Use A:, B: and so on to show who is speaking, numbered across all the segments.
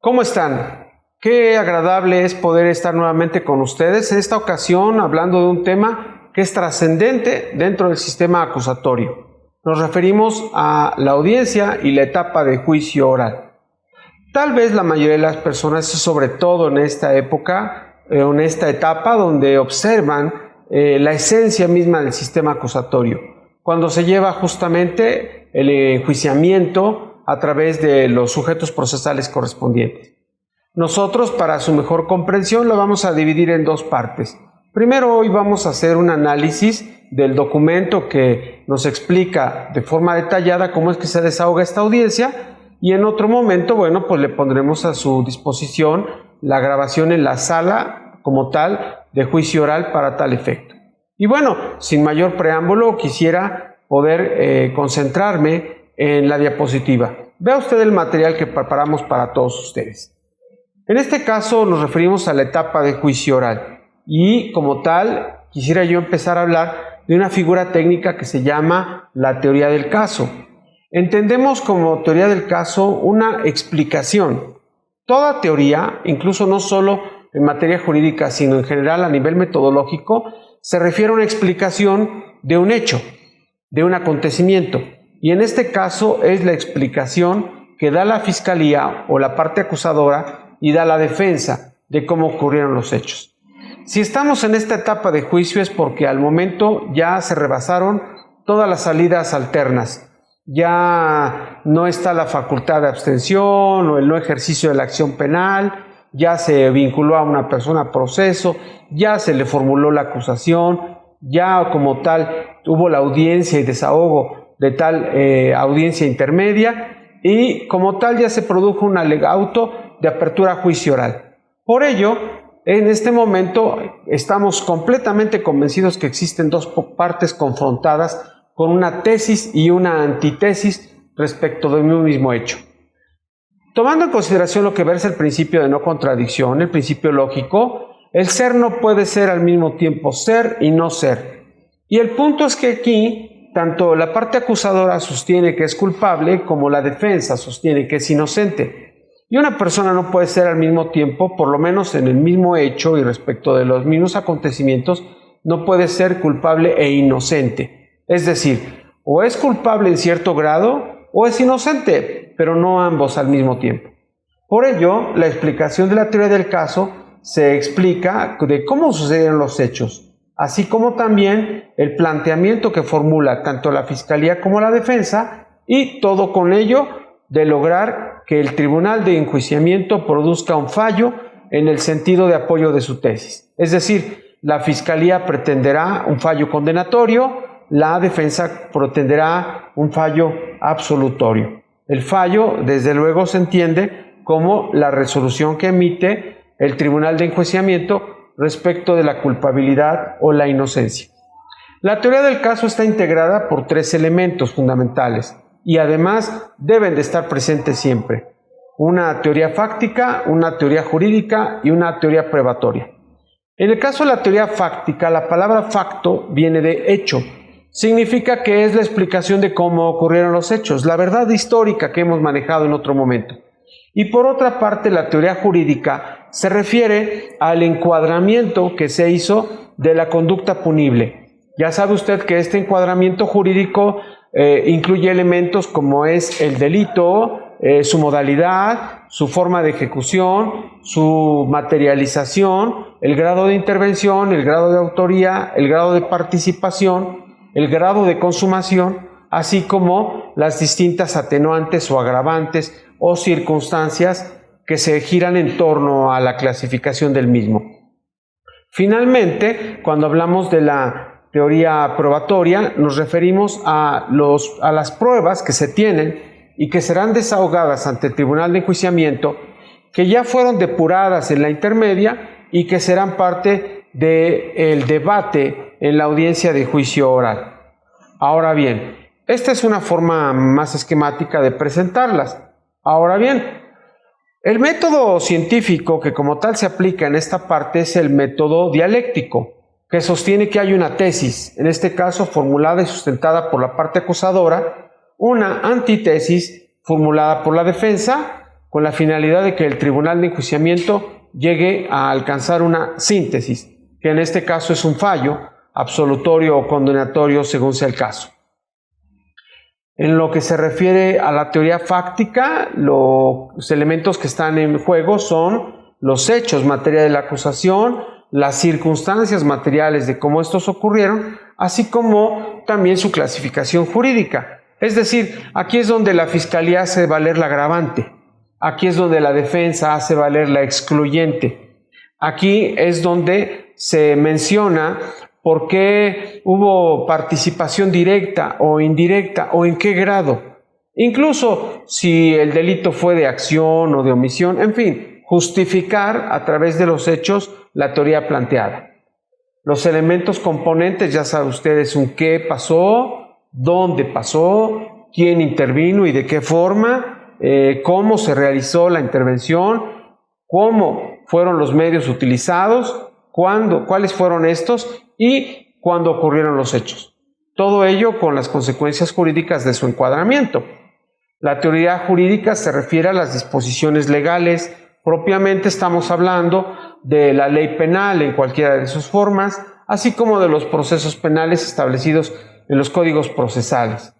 A: ¿Cómo están? Qué agradable es poder estar nuevamente con ustedes, en esta ocasión hablando de un tema que es trascendente dentro del sistema acusatorio. Nos referimos a la audiencia y la etapa de juicio oral. Tal vez la mayoría de las personas, sobre todo en esta época, en esta etapa donde observan la esencia misma del sistema acusatorio, cuando se lleva justamente el enjuiciamiento a través de los sujetos procesales correspondientes. Nosotros, para su mejor comprensión, lo vamos a dividir en dos partes. Primero, hoy vamos a hacer un análisis del documento que nos explica de forma detallada cómo es que se desahoga esta audiencia, y en otro momento, bueno, pues le pondremos a su disposición la grabación en la sala como tal de juicio oral para tal efecto. Y bueno, sin mayor preámbulo, quisiera poder concentrarme en la diapositiva. Vea usted el material que preparamos para todos ustedes. En este caso nos referimos a la etapa de juicio oral y como tal quisiera yo empezar a hablar de una figura técnica que se llama la teoría del caso. Entendemos como teoría del caso una explicación. Toda teoría, incluso no solo en materia jurídica, sino en general a nivel metodológico, se refiere a una explicación de un hecho, de un acontecimiento. Y en este caso es la explicación que da la fiscalía o la parte acusadora y da la defensa de cómo ocurrieron los hechos. Si estamos en esta etapa de juicio es porque al momento ya se rebasaron todas las salidas alternas. Ya no está la facultad de abstención o el no ejercicio de la acción penal, ya se vinculó a una persona a proceso, ya se le formuló la acusación, ya como tal hubo la audiencia y desahogo de tal audiencia intermedia y como tal ya se produjo un alegato de apertura a juicio oral. Por ello, en este momento estamos completamente convencidos que existen dos partes confrontadas con una tesis y una antítesis respecto de un mismo hecho. Tomando en consideración lo que versa el principio de no contradicción, el principio lógico, el ser no puede ser al mismo tiempo ser y no ser. Y el punto es que aquí, tanto la parte acusadora sostiene que es culpable como la defensa sostiene que es inocente. Y una persona no puede ser al mismo tiempo, por lo menos en el mismo hecho y respecto de los mismos acontecimientos, no puede ser culpable e inocente. Es decir, o es culpable en cierto grado o es inocente, pero no ambos al mismo tiempo. Por ello, la explicación de la teoría del caso se explica de cómo sucedieron los hechos, así como también el planteamiento que formula tanto la fiscalía como la defensa y todo con ello de lograr que el tribunal de enjuiciamiento produzca un fallo en el sentido de apoyo de su tesis. Es decir, la fiscalía pretenderá un fallo condenatorio, la defensa pretenderá un fallo absolutorio. El fallo, desde luego, se entiende como la resolución que emite el tribunal de enjuiciamiento respecto de la culpabilidad o la inocencia. La teoría del caso está integrada por tres elementos fundamentales y además deben de estar presentes siempre: una teoría fáctica, una teoría jurídica y una teoría probatoria. En el caso de la teoría fáctica, la palabra facto viene de hecho. Significa que es la explicación de cómo ocurrieron los hechos, la verdad histórica que hemos manejado en otro momento. Y por otra parte, la teoría jurídica se refiere al encuadramiento que se hizo de la conducta punible. Ya sabe usted que este encuadramiento jurídico incluye elementos como es el delito, su modalidad, su forma de ejecución, su materialización, el grado de intervención, el grado de autoría, el grado de participación, el grado de consumación, así como las distintas atenuantes o agravantes o circunstancias que se giran en torno a la clasificación del mismo. Finalmente, cuando hablamos de la teoría probatoria, nos referimos a las pruebas que se tienen y que serán desahogadas ante el tribunal de enjuiciamiento, que ya fueron depuradas en la intermedia y que serán parte del debate en la audiencia de juicio oral. Ahora bien, esta es una forma más esquemática de presentarlas. Ahora bien, el método científico que como tal se aplica en esta parte es el método dialéctico, que sostiene que hay una tesis, en este caso formulada y sustentada por la parte acusadora, una antítesis formulada por la defensa con la finalidad de que el tribunal de enjuiciamiento llegue a alcanzar una síntesis, que en este caso es un fallo absolutorio o condenatorio según sea el caso. En lo que se refiere a la teoría fáctica, los elementos que están en juego son los hechos materia de la acusación, las circunstancias materiales de cómo estos ocurrieron, así como también su clasificación jurídica. Es decir, aquí es donde la fiscalía hace valer la agravante, aquí es donde la defensa hace valer la excluyente, aquí es donde se menciona por qué hubo participación directa o indirecta o en qué grado, incluso si el delito fue de acción o de omisión, en fin, justificar a través de los hechos la teoría planteada. Los elementos componentes, ya saben ustedes, un qué pasó, dónde pasó, quién intervino y de qué forma, cómo se realizó la intervención, cómo fueron los medios utilizados, cuándo, cuáles fueron estos y cuándo ocurrieron los hechos. Todo ello con las consecuencias jurídicas de su encuadramiento. La teoría jurídica se refiere a las disposiciones legales. Propiamente estamos hablando de la ley penal en cualquiera de sus formas, así como de los procesos penales establecidos en los códigos procesales.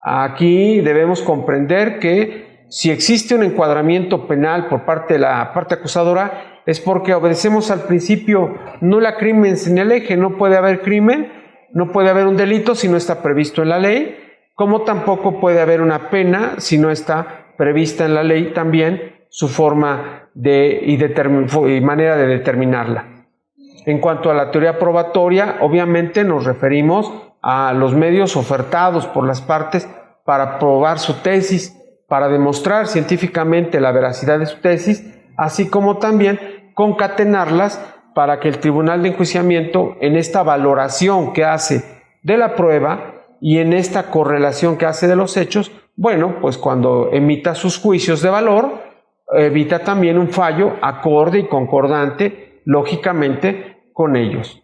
A: Aquí debemos comprender que si existe un encuadramiento penal por parte de la parte acusadora, es porque obedecemos al principio nulla crimen sine lege. No puede haber crimen, no puede haber un delito si no está previsto en la ley, como tampoco puede haber una pena si no está prevista en la ley también su forma y manera de determinarla. En cuanto a la teoría probatoria, obviamente nos referimos a los medios ofertados por las partes para probar su tesis, para demostrar científicamente la veracidad de su tesis, así como también concatenarlas para que el tribunal de enjuiciamiento, en esta valoración que hace de la prueba y en esta correlación que hace de los hechos, bueno, pues cuando emita sus juicios de valor, evita también un fallo acorde y concordante, lógicamente, con ellos.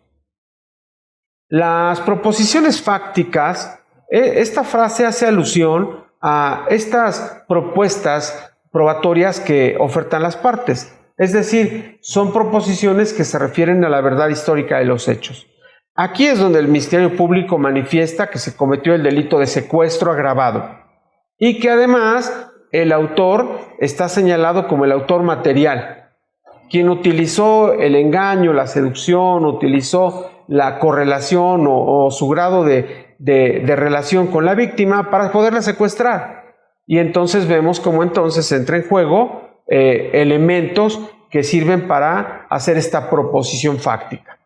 A: Las proposiciones fácticas, esta frase hace alusión a estas propuestas probatorias que ofertan las partes, es decir, son proposiciones que se refieren a la verdad histórica de los hechos. Aquí es donde el Ministerio Público manifiesta que se cometió el delito de secuestro agravado y que además el autor está señalado como el autor material, quien utilizó el engaño, la seducción, utilizó la correlación o su grado de relación con la víctima para poderla secuestrar. Y entonces vemos cómo entonces entra en juego elementos que sirven para hacer esta proposición fáctica.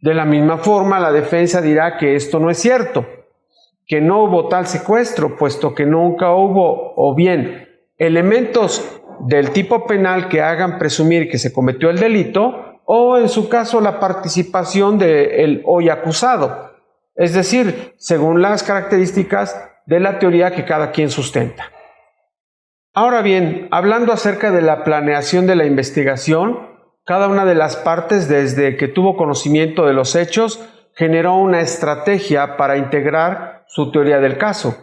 A: De la misma forma, la defensa dirá que esto no es cierto, que no hubo tal secuestro, puesto que nunca hubo, o bien, elementos del tipo penal que hagan presumir que se cometió el delito, o en su caso la participación del hoy acusado, es decir, según las características de la teoría que cada quien sustenta. Ahora bien, hablando acerca de la planeación de la investigación, cada una de las partes, desde que tuvo conocimiento de los hechos, generó una estrategia para integrar su teoría del caso.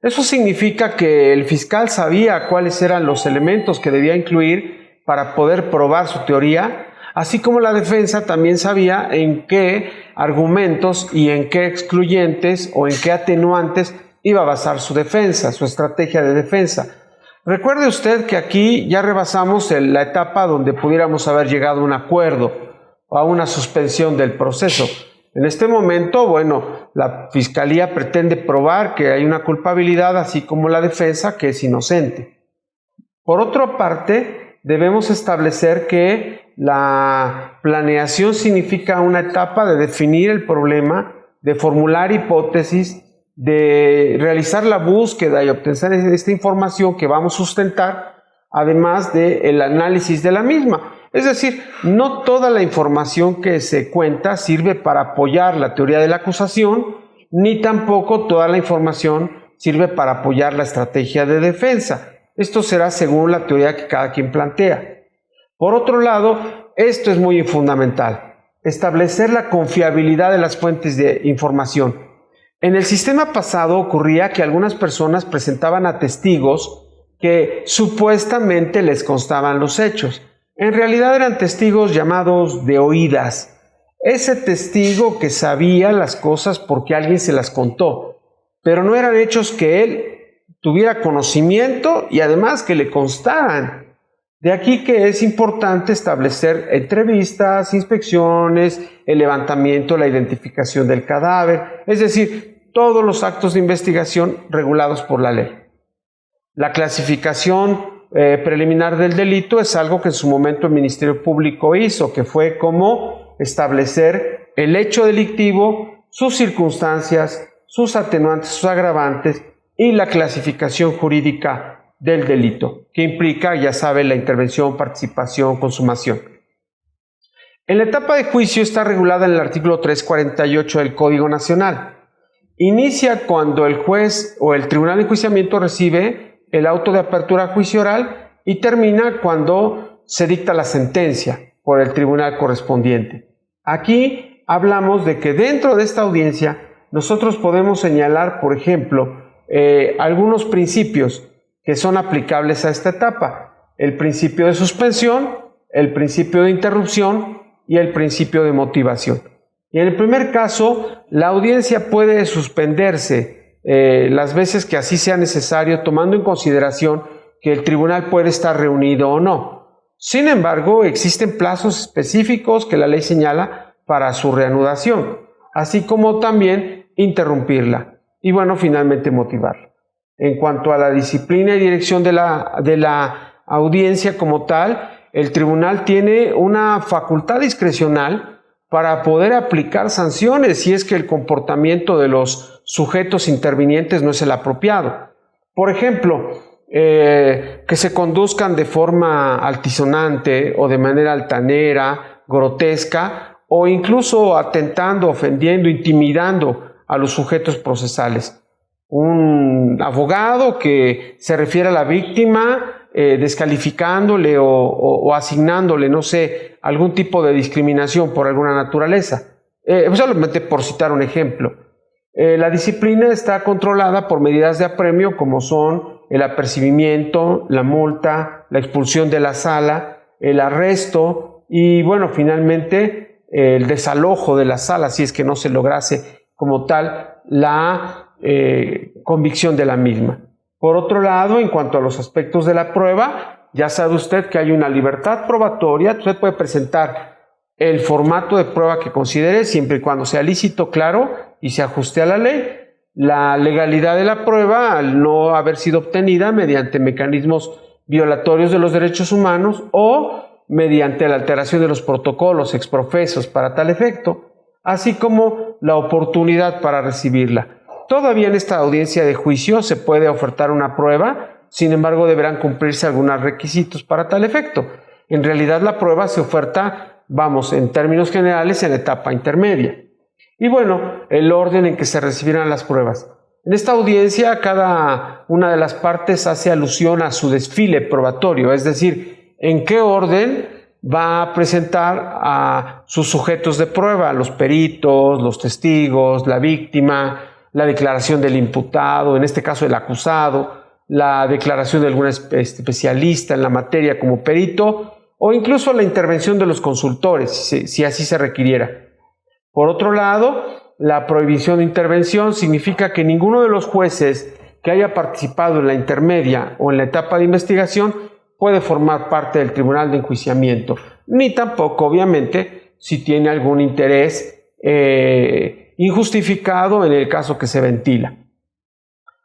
A: Eso significa que el fiscal sabía cuáles eran los elementos que debía incluir para poder probar su teoría, así como la defensa también sabía en qué argumentos y en qué excluyentes o en qué atenuantes iba a basar su defensa, su estrategia de defensa. Recuerde usted que aquí ya rebasamos la etapa donde pudiéramos haber llegado a un acuerdo o a una suspensión del proceso. En este momento, bueno, la Fiscalía pretende probar que hay una culpabilidad, así como la defensa que es inocente. Por otra parte, debemos establecer que la planeación significa una etapa de definir el problema, de formular hipótesis, de realizar la búsqueda y obtener esta información que vamos a sustentar, además del análisis de la misma. Es decir, no toda la información que se cuenta sirve para apoyar la teoría de la acusación, ni tampoco toda la información sirve para apoyar la estrategia de defensa. Esto será según la teoría que cada quien plantea. Por otro lado, esto es muy fundamental, establecer la confiabilidad de las fuentes de información. En el sistema pasado ocurría que algunas personas presentaban a testigos que supuestamente les constaban los hechos. En realidad eran testigos llamados de oídas. Ese testigo que sabía las cosas porque alguien se las contó, pero no eran hechos que él tuviera conocimiento y además que le constaran. De aquí que es importante establecer entrevistas, inspecciones, el levantamiento, la identificación del cadáver, es decir, todos los actos de investigación regulados por la ley. La clasificación preliminar del delito es algo que en su momento el Ministerio Público hizo, que fue como establecer el hecho delictivo, sus circunstancias, sus atenuantes, sus agravantes y la clasificación jurídica del delito, que implica, ya sabe, la intervención, participación, consumación. En la etapa de juicio está regulada en el artículo 348 del Código Nacional. Inicia cuando el juez o el tribunal de enjuiciamiento recibe el auto de apertura a juicio oral y termina cuando se dicta la sentencia por el tribunal correspondiente. Aquí hablamos de que dentro de esta audiencia nosotros podemos señalar, por ejemplo, algunos principios que son aplicables a esta etapa: el principio de suspensión, el principio de interrupción y el principio de motivación. Y en el primer caso, la audiencia puede suspenderse las veces que así sea necesario, tomando en consideración que el tribunal puede estar reunido o no. Sin embargo, existen plazos específicos que la ley señala para su reanudación, así como también interrumpirla y, bueno, finalmente motivarla. En cuanto a la disciplina y dirección de la audiencia como tal, el tribunal tiene una facultad discrecional para poder aplicar sanciones si es que el comportamiento de los sujetos intervinientes no es el apropiado. Por ejemplo, que se conduzcan de forma altisonante o de manera altanera, grotesca, o incluso atentando, ofendiendo, intimidando a los sujetos procesales. Un abogado que se refiere a la víctima descalificándole o asignándole, no sé, algún tipo de discriminación por alguna naturaleza. Solamente por citar un ejemplo. La disciplina está controlada por medidas de apremio como son el apercibimiento, la multa, la expulsión de la sala, el arresto y, bueno, finalmente el desalojo de la sala si es que no se lograse como tal la convicción de la misma. Por otro lado, en cuanto a los aspectos de la prueba, ya sabe usted que hay una libertad probatoria. Usted puede presentar el formato de prueba que considere, siempre y cuando sea lícito, claro, y se ajuste a la ley. La legalidad de la prueba, al no haber sido obtenida mediante mecanismos violatorios de los derechos humanos o mediante la alteración de los protocolos exprofesos para tal efecto, así como la oportunidad para recibirla. Todavía en esta audiencia de juicio se puede ofertar una prueba, sin embargo deberán cumplirse algunos requisitos para tal efecto. En realidad la prueba se oferta, en términos generales, en la etapa intermedia. Y bueno, el orden en que se recibirán las pruebas. En esta audiencia cada una de las partes hace alusión a su desfile probatorio, es decir, en qué orden va a presentar a sus sujetos de prueba, los peritos, los testigos, la víctima, la declaración del imputado, en este caso el acusado, la declaración de algún especialista en la materia como perito o incluso la intervención de los consultores, si así se requiriera. Por otro lado, la prohibición de intervención significa que ninguno de los jueces que haya participado en la intermedia o en la etapa de investigación puede formar parte del tribunal de enjuiciamiento, ni tampoco, obviamente, si tiene algún interés injustificado en el caso que se ventila.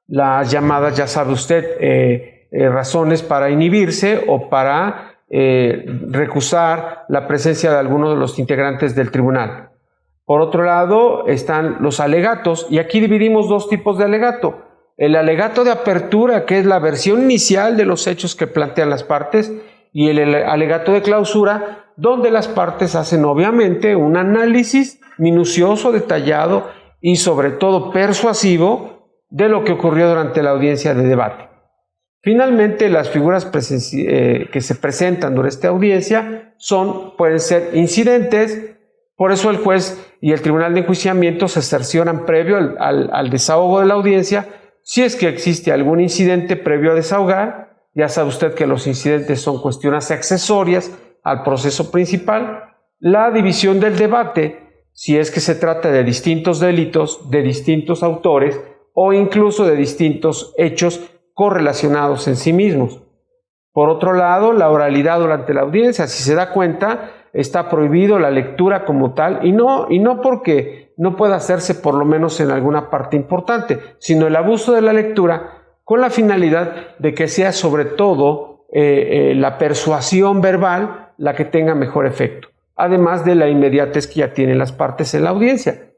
A: Las llamadas, ya sabe usted, razones para inhibirse o para recusar la presencia de alguno de los integrantes del tribunal. Por otro lado están los alegatos, y aquí dividimos dos tipos de alegato. El alegato de apertura, que es la versión inicial de los hechos que plantean las partes, y el alegato de clausura, donde las partes hacen obviamente un análisis minucioso, detallado y sobre todo persuasivo de lo que ocurrió durante la audiencia de debate. Finalmente, las figuras que se presentan durante esta audiencia pueden ser incidentes. Por eso el juez y el tribunal de enjuiciamiento se cercioran previo al desahogo de la audiencia si es que existe algún incidente previo a desahogar Ya sabe usted que los incidentes son cuestiones accesorias al proceso principal. La división del debate, si es que se trata de distintos delitos, de distintos autores o incluso de distintos hechos correlacionados en sí mismos. Por otro lado, la oralidad durante la audiencia, si se da cuenta, está prohibido la lectura como tal, y no porque no pueda hacerse por lo menos en alguna parte importante, sino el abuso de la lectura con la finalidad de que sea sobre todo la persuasión verbal la que tenga mejor efecto, además de la inmediatez que ya tienen las partes en la audiencia.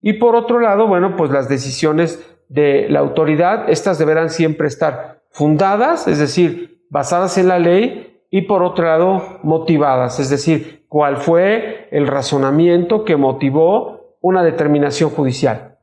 A: Y por otro lado, bueno, pues las decisiones de la autoridad, estas deberán siempre estar fundadas, es decir, basadas en la ley, y por otro lado, motivadas, es decir, cuál fue el razonamiento que motivó una determinación judicial.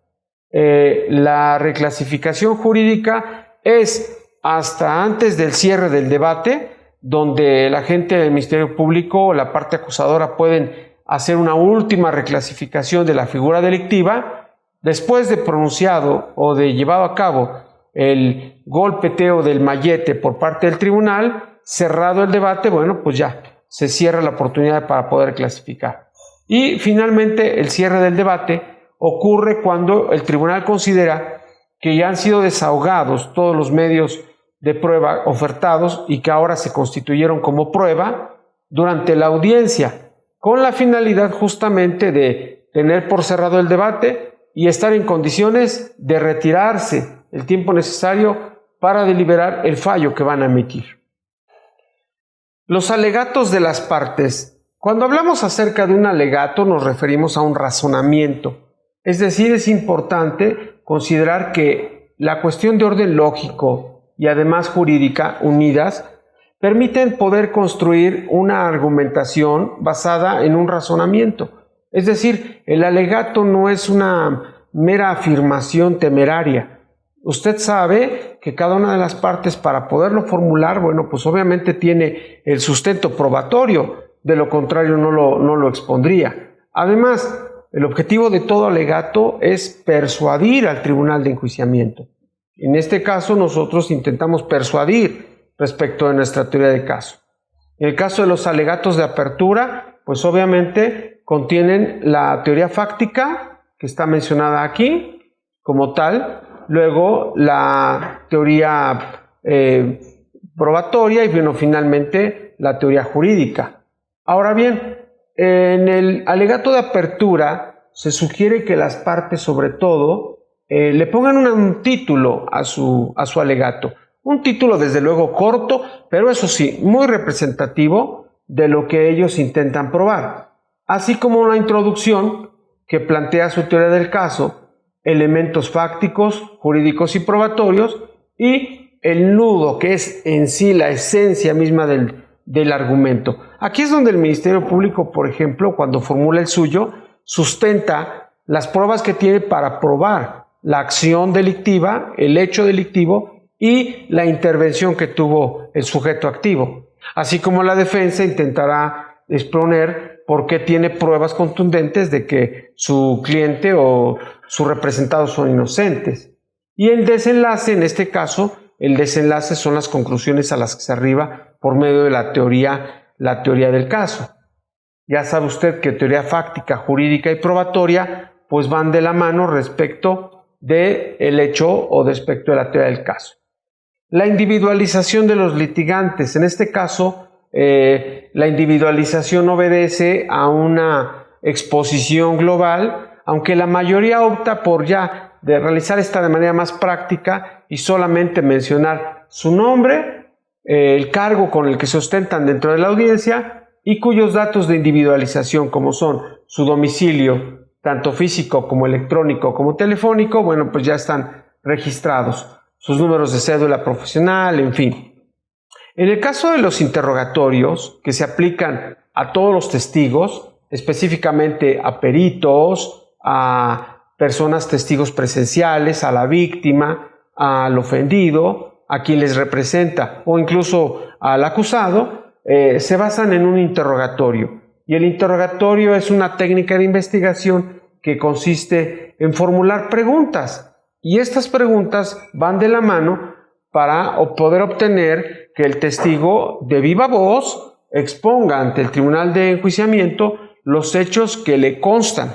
A: La reclasificación jurídica es hasta antes del cierre del debate, donde el agente del Ministerio Público o la parte acusadora pueden hacer una última reclasificación de la figura delictiva. Después de pronunciado o de llevado a cabo el golpeteo del mallete por parte del tribunal, cerrado el debate, bueno, pues ya se cierra la oportunidad para poder clasificar. Y finalmente el cierre del debate ocurre cuando el tribunal considera que ya han sido desahogados todos los medios de prueba ofertados y que ahora se constituyeron como prueba durante la audiencia, con la finalidad justamente de tener por cerrado el debate y estar en condiciones de retirarse el tiempo necesario para deliberar el fallo que van a emitir. Los alegatos de las partes. Cuando hablamos acerca de un alegato nos referimos a un razonamiento. Es decir, es importante considerar que la cuestión de orden lógico y además jurídica unidas permiten poder construir una argumentación basada en un razonamiento. Es decir, el alegato no es una mera afirmación temeraria. Usted sabe que cada una de las partes, para poderlo formular, bueno, pues obviamente tiene el sustento probatorio, de lo contrario no lo expondría. Además, el objetivo de todo alegato es persuadir al tribunal de enjuiciamiento. En este caso, nosotros intentamos persuadir respecto de nuestra teoría de caso. En el caso de los alegatos de apertura, pues obviamente contienen la teoría fáctica, que está mencionada aquí como tal, luego la teoría probatoria y bueno, finalmente la teoría jurídica. Ahora bien, en el alegato de apertura se sugiere que las partes sobre todo le pongan un título a su alegato. Un título desde luego corto, pero eso sí, muy representativo de lo que ellos intentan probar. Así como una introducción que plantea su teoría del caso, elementos fácticos, jurídicos y probatorios, y el nudo, que es en sí la esencia misma del argumento. Aquí es donde el Ministerio Público, por ejemplo, cuando formula el suyo, sustenta las pruebas que tiene para probar la acción delictiva, el hecho delictivo y la intervención que tuvo el sujeto activo. Así como la defensa intentará exponer por qué tiene pruebas contundentes de que su cliente o sus representados son inocentes. Y el desenlace, en este caso, el desenlace son las conclusiones a las que se arriba por medio de la teoría del caso. Ya sabe usted que teoría fáctica, jurídica y probatoria pues van de la mano respecto del hecho o respecto de la teoría del caso. La individualización de los litigantes. En este caso, la individualización obedece a una exposición global, aunque la mayoría opta por ya de realizar esta de manera más práctica y solamente mencionar su nombre, el cargo con el que se ostentan dentro de la audiencia y cuyos datos de individualización, como son su domicilio, tanto físico como electrónico como telefónico, bueno, pues ya están registrados, sus números de cédula profesional, en fin. En el caso de los interrogatorios, que se aplican a todos los testigos, específicamente a peritos, a personas testigos presenciales, a la víctima, al ofendido, a quien les representa o incluso al acusado, se basan en un interrogatorio. Y el interrogatorio es una técnica de investigación que consiste en formular preguntas. Y estas preguntas van de la mano para poder obtener que el testigo de viva voz exponga ante el tribunal de enjuiciamiento los hechos que le constan.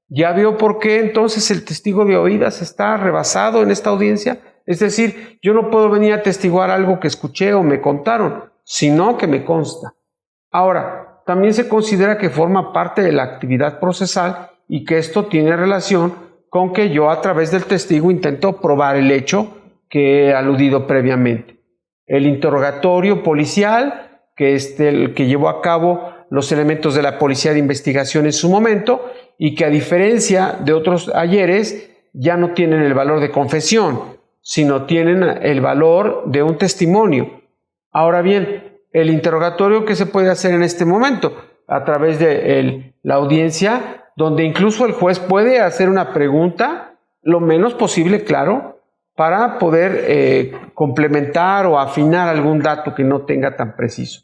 A: ¿Ya vio por qué entonces el testigo de oídas está rebasado en esta audiencia? Es decir, yo no puedo venir a atestiguar algo que escuché o me contaron, sino que me consta. Ahora, también se considera que forma parte de la actividad procesal y que esto tiene relación con que yo a través del testigo intento probar el hecho que he aludido previamente. El interrogatorio policial, que es el que llevó a cabo los elementos de la Policía de Investigación en su momento y que a diferencia de otros ayeres ya no tienen el valor de confesión, sino tienen el valor de un testimonio. Ahora bien, el interrogatorio que se puede hacer en este momento a través de la audiencia, donde incluso el juez puede hacer una pregunta, lo menos posible, claro, para poder complementar o afinar algún dato que no tenga tan preciso.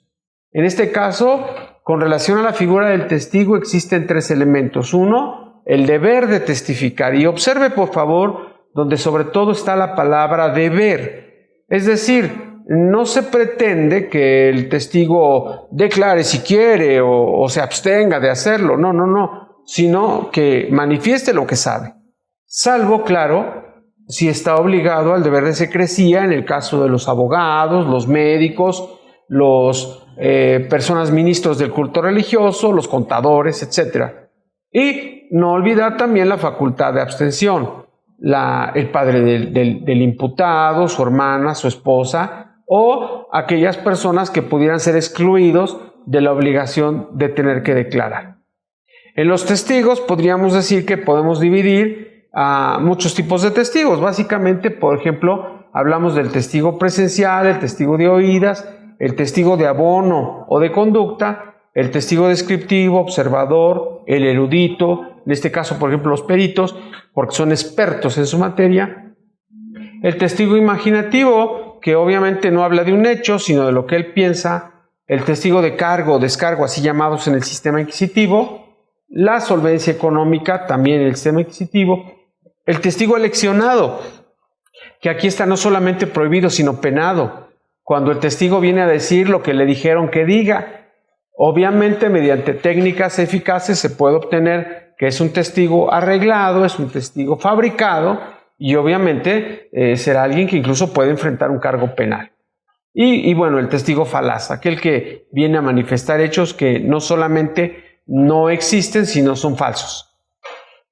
A: En este caso, con relación a la figura del testigo existen tres elementos. Uno, el deber de testificar. Y observe, por favor, donde sobre todo está la palabra deber. Es decir, no se pretende que el testigo declare si quiere o se abstenga de hacerlo. No, sino que manifieste lo que sabe. Salvo, claro, si está obligado al deber de secrecía en el caso de los abogados, los médicos, los personas ministros del culto religioso, los contadores, etc. Y no olvidar también la facultad de abstención, el padre del imputado, su hermana, su esposa o aquellas personas que pudieran ser excluidos de la obligación de tener que declarar. En los testigos podríamos decir que podemos dividir a muchos tipos de testigos. Básicamente, por ejemplo, hablamos del testigo presencial, el testigo de oídas, el testigo de abono o de conducta, el testigo descriptivo, observador, el erudito, en este caso, por ejemplo, los peritos, porque son expertos en su materia, el testigo imaginativo, que obviamente no habla de un hecho, sino de lo que él piensa, el testigo de cargo o descargo, así llamados en el sistema inquisitivo, la solvencia económica, también en el sistema inquisitivo, el testigo eleccionado, que aquí está no solamente prohibido, sino penado, cuando el testigo viene a decir lo que le dijeron que diga. Obviamente, mediante técnicas eficaces se puede obtener que es un testigo arreglado, es un testigo fabricado y obviamente será alguien que incluso puede enfrentar un cargo penal. Y bueno, el testigo falaz, aquel que viene a manifestar hechos que no solamente no existen, sino son falsos.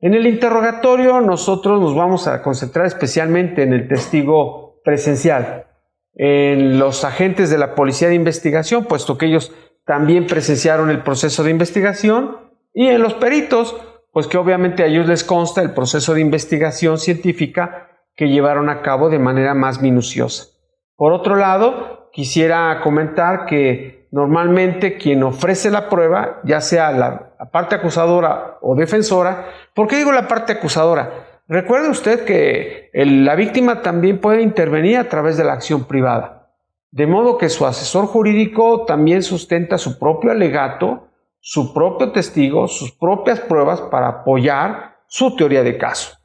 A: En el interrogatorio nosotros nos vamos a concentrar especialmente en el testigo presencial, en los agentes de la Policía de Investigación, puesto que ellos también presenciaron el proceso de investigación, y en los peritos, pues que obviamente a ellos les consta el proceso de investigación científica que llevaron a cabo de manera más minuciosa. Por otro lado, quisiera comentar que normalmente quien ofrece la prueba, ya sea la parte acusadora o defensora, ¿por qué digo la parte acusadora? Recuerde usted que la víctima también puede intervenir a través de la acción privada, de modo que su asesor jurídico también sustenta su propio alegato, su propio testigo, sus propias pruebas para apoyar su teoría de caso.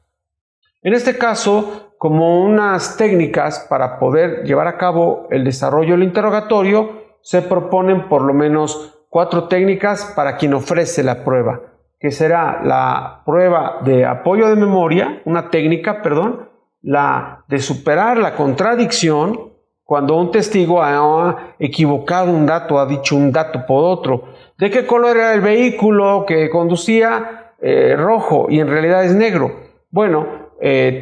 A: En este caso, como unas técnicas para poder llevar a cabo el desarrollo del interrogatorio, se proponen por lo menos 4 técnicas para quien ofrece la prueba, que será la prueba de apoyo de memoria, una técnica, la de superar la contradicción, cuando un testigo ha equivocado un dato, ha dicho un dato por otro. ¿De qué color era el vehículo que conducía? Rojo, y en realidad es negro. Bueno,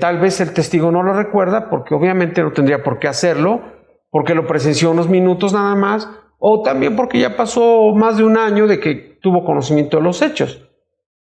A: tal vez el testigo no lo recuerda porque obviamente no tendría por qué hacerlo, porque lo presenció unos minutos nada más, o también porque ya pasó más de un año de que tuvo conocimiento de los hechos.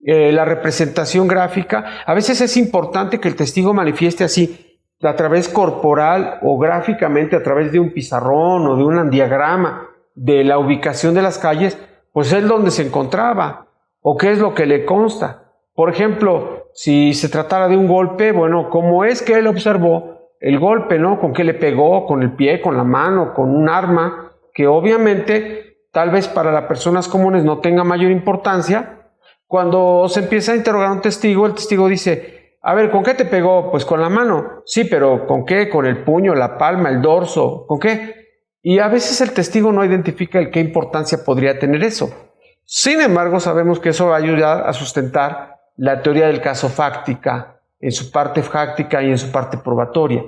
A: La representación gráfica, a veces es importante que el testigo manifieste así, a través corporal o gráficamente, a través de un pizarrón o de un diagrama de la ubicación de las calles, pues es donde se encontraba o qué es lo que le consta. Por ejemplo, si se tratara de un golpe, bueno, ¿cómo es que él observó el golpe, ¿no? ¿Con qué le pegó? ¿Con el pie, con la mano, con un arma? Que obviamente, tal vez para las personas comunes no tenga mayor importancia. Cuando se empieza a interrogar a un testigo, el testigo dice, A ver, ¿con qué te pegó? Pues con la mano. Sí, pero ¿con qué? ¿Con el puño, la palma, el dorso? ¿Con qué? Y a veces el testigo no identifica qué importancia podría tener eso. Sin embargo, sabemos que eso va a ayudar a sustentar la teoría del caso fáctica, en su parte fáctica y en su parte probatoria.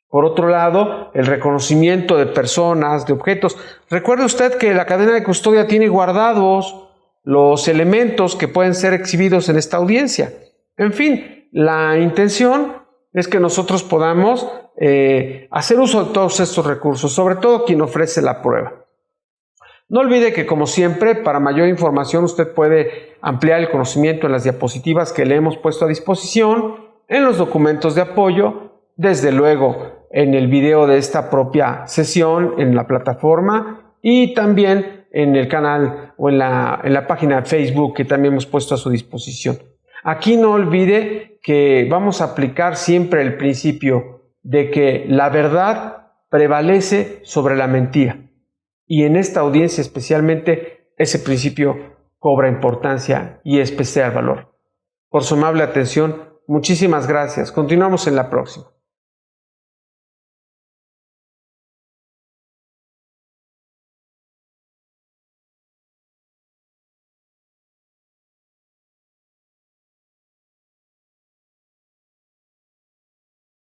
A: Por otro lado, el reconocimiento de personas, de objetos. Recuerde usted que la cadena de custodia tiene guardados los elementos que pueden ser exhibidos en esta audiencia. En fin, la intención es que nosotros podamos hacer uso de todos estos recursos, sobre todo quien ofrece la prueba. No olvide que, como siempre, para mayor información usted puede ampliar el conocimiento en las diapositivas que le hemos puesto a disposición, en los documentos de apoyo, desde luego en el video de esta propia sesión en la plataforma y también en el canal o en la página de Facebook que también hemos puesto a su disposición. Aquí no olvide que vamos a aplicar siempre el principio de que la verdad prevalece sobre la mentira. Y en esta audiencia especialmente ese principio cobra importancia y especial valor. Por su amable atención, muchísimas gracias. Continuamos en la próxima.